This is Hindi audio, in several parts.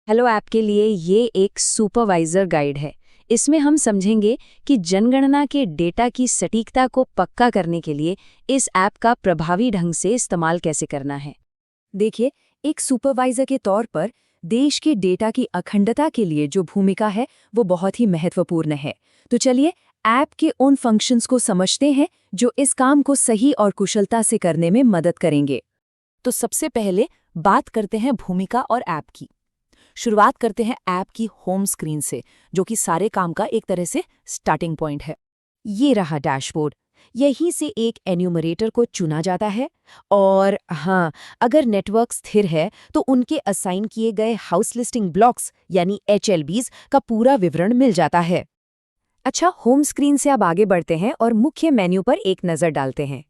हेलो ऐप के लिए ये एक सुपरवाइजर गाइड है। इसमें हम समझेंगे कि जनगणना के डेटा की सटीकता को पक्का करने के लिए इस ऐप का प्रभावी ढंग से इस्तेमाल कैसे करना है। देखिए, एक सुपरवाइजर के तौर पर देश के डेटा की अखंडता के लिए जो भूमिका है वो बहुत ही महत्वपूर्ण है। तो चलिए ऐप के उन फंक्शंस को समझते हैं जो इस काम को सही और कुशलता से करने में मदद करेंगे। तो सबसे पहले बात करते हैं भूमिका और ऐप की। शुरुआत करते हैं ऐप की होम स्क्रीन से, जो कि सारे काम का एक तरह से स्टार्टिंग पॉइंट है। ये रहा डैशबोर्ड। यहीं से एक एन्यूमरेटर को चुना जाता है और हाँ, अगर नेटवर्क स्थिर है तो उनके असाइन किए गए हाउस लिस्टिंग ब्लॉक्स यानी HLBs का पूरा विवरण मिल जाता है। अच्छा, होम स्क्रीन से अब आगे बढ़ते हैं और मुख्य मेन्यू पर एक नज़र डालते हैं।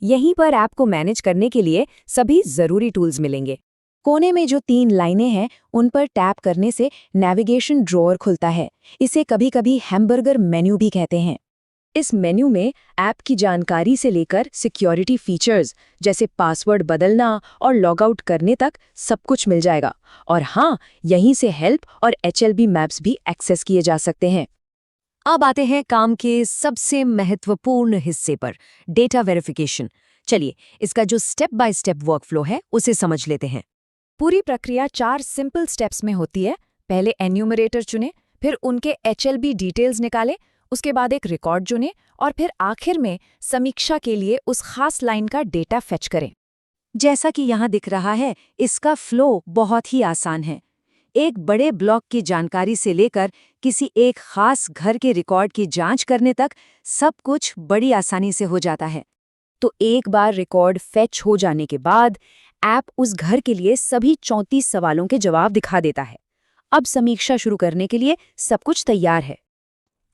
यहीं पर ऐप को मैनेज करने के लिए सभी ज़रूरी टूल्स मिलेंगे। कोने में जो 3 लाइनें हैं उन पर टैप करने से नेविगेशन ड्रॉअर खुलता है। इसे कभी-कभी हैमबर्गर मेन्यू भी कहते हैं। इस मेन्यू में ऐप की जानकारी से लेकर सिक्योरिटी फीचर्स जैसे पासवर्ड बदलना और लॉगआउट करने तक सब कुछ मिल जाएगा। और हाँ, यहीं से हेल्प और HLB मैप्स भी एक्सेस किए जा सकते हैं। अब आते हैं काम के सबसे महत्वपूर्ण हिस्से पर, डेटा वेरिफिकेशन। चलिए, इसका जो स्टेप बाय स्टेप वर्कफ्लो है उसे समझ लेते हैं। पूरी प्रक्रिया 4 सिंपल स्टेप्स में होती है। पहले एन्यूमरेटर चुनें, फिर उनके HLB डिटेल्स निकालें, उसके बाद एक रिकॉर्ड चुनें और फिर आखिर में समीक्षा के लिए उस खास लाइन का डेटा फेच करें। जैसा कि यहाँ दिख रहा है, इसका फ्लो बहुत ही आसान है। एक बड़े ब्लॉक की जानकारी से लेकर किसी एक खास घर के रिकॉर्ड की जांच करने तक सब कुछ बड़ी आसानी से हो जाता है। तो एक बार रिकॉर्ड फेच हो जाने के बाद ऐप उस घर के लिए सभी 34 सवालों के जवाब दिखा देता है। अब समीक्षा शुरू करने के लिए सब कुछ तैयार है।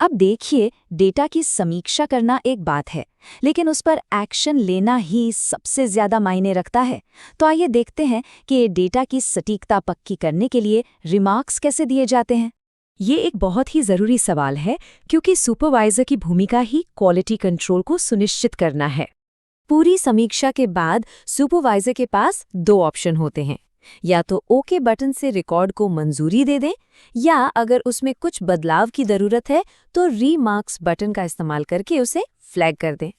अब देखिए, डेटा की समीक्षा करना एक बात है, लेकिन उस पर एक्शन लेना ही सबसे ज्यादा मायने रखता है। तो आइए देखते हैं कि ये डेटा की सटीकता पक्की करने के लिए रिमार्क्स कैसे दिए जाते हैं। ये एक बहुत ही जरूरी सवाल है, क्योंकि सुपरवाइजर की भूमिका ही क्वालिटी कंट्रोल को सुनिश्चित करना है। पूरी समीक्षा के बाद सुपरवाइजर के पास 2 ऑप्शन होते हैं। या तो ओके बटन से रिकॉर्ड को मंजूरी दे दें, या अगर उसमें कुछ बदलाव की ज़रूरत है तो रीमार्क्स बटन का इस्तेमाल करके उसे फ्लैग कर दें।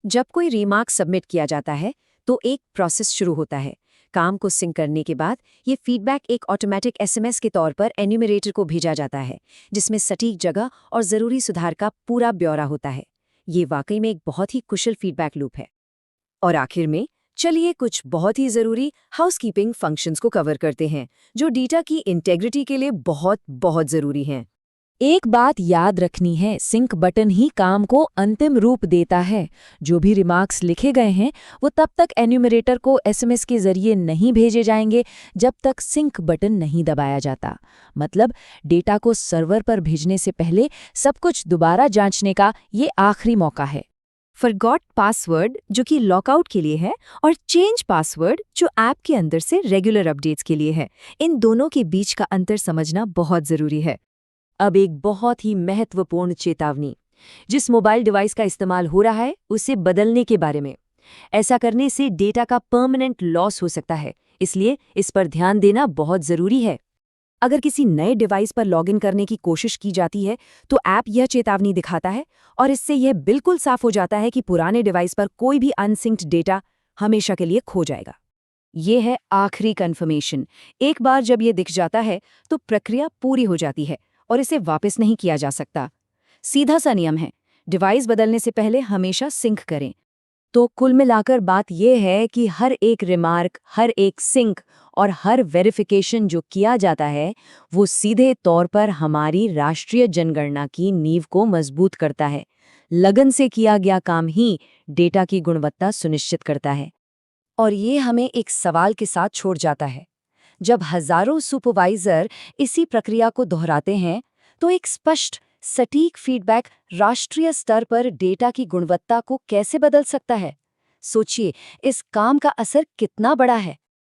जब कोई रीमार्क सबमिट किया जाता है तो एक प्रोसेस शुरू होता है। काम को सिंक करने के बाद ये फीडबैक एक ऑटोमेटिक SMS के तौर पर एन्यूमरेटर को भेजा जाता है, जिसमें सटीक जगह और ज़रूरी सुधार का पूरा ब्यौरा होता है। ये वाकई में एक बहुत ही कुशल फीडबैक लूप है। और आखिर में चलिए कुछ बहुत ही ज़रूरी हाउसकीपिंग फंक्शंस को कवर करते हैं, जो डेटा की इंटेग्रिटी के लिए बहुत बहुत ज़रूरी हैं। एक बात याद रखनी है, सिंक बटन ही काम को अंतिम रूप देता है। जो भी रिमार्क्स लिखे गए हैं वो तब तक एन्यूमरेटर को SMS के जरिए नहीं भेजे जाएंगे जब तक सिंक बटन नहीं दबाया जाता। मतलब डेटा को सर्वर पर भेजने से पहले सब कुछ दोबारा जांचने का ये आखिरी मौका है। फॉरगॉट पासवर्ड, जो कि लॉकआउट के लिए है, और चेंज पासवर्ड, जो ऐप के अंदर से रेगुलर अपडेट्स के लिए है। इन दोनों के बीच का अंतर समझना बहुत ज़रूरी है। अब एक बहुत ही महत्वपूर्ण चेतावनी, जिस मोबाइल डिवाइस का इस्तेमाल हो रहा है उसे बदलने के बारे में। ऐसा करने से डेटा का परमानेंट लॉस हो सकता है, इसलिए इस पर ध्यान देना बहुत ज़रूरी है। अगर किसी नए डिवाइस पर लॉगिन करने की कोशिश की जाती है तो ऐप यह चेतावनी दिखाता है, और इससे यह बिल्कुल साफ हो जाता है कि पुराने डिवाइस पर कोई भी अनसिंक्ड डेटा हमेशा के लिए खो जाएगा। ये है आखिरी कंफर्मेशन। एक बार जब ये दिख जाता है तो प्रक्रिया पूरी हो जाती है और इसे वापस नहीं किया जा सकता। सीधा सा नियम है, डिवाइस बदलने से पहले हमेशा सिंक करें। तो कुल मिलाकर बात यह है कि हर एक रिमार्क, हर एक सिंक और हर वेरिफिकेशन जो किया जाता है वो सीधे तौर पर हमारी राष्ट्रीय जनगणना की नींव को मजबूत करता है। लगन से किया गया काम ही डेटा की गुणवत्ता सुनिश्चित करता है। और ये हमें एक सवाल के साथ छोड़ जाता है। जब हजारों सुपरवाइजर इसी प्रक्रिया को दोहराते हैं तो एक स्पष्ट, सटीक फीडबैक राष्ट्रीय स्तर पर डेटा की गुणवत्ता को कैसे बदल सकता है? सोचिए, इस काम का असर कितना बड़ा है।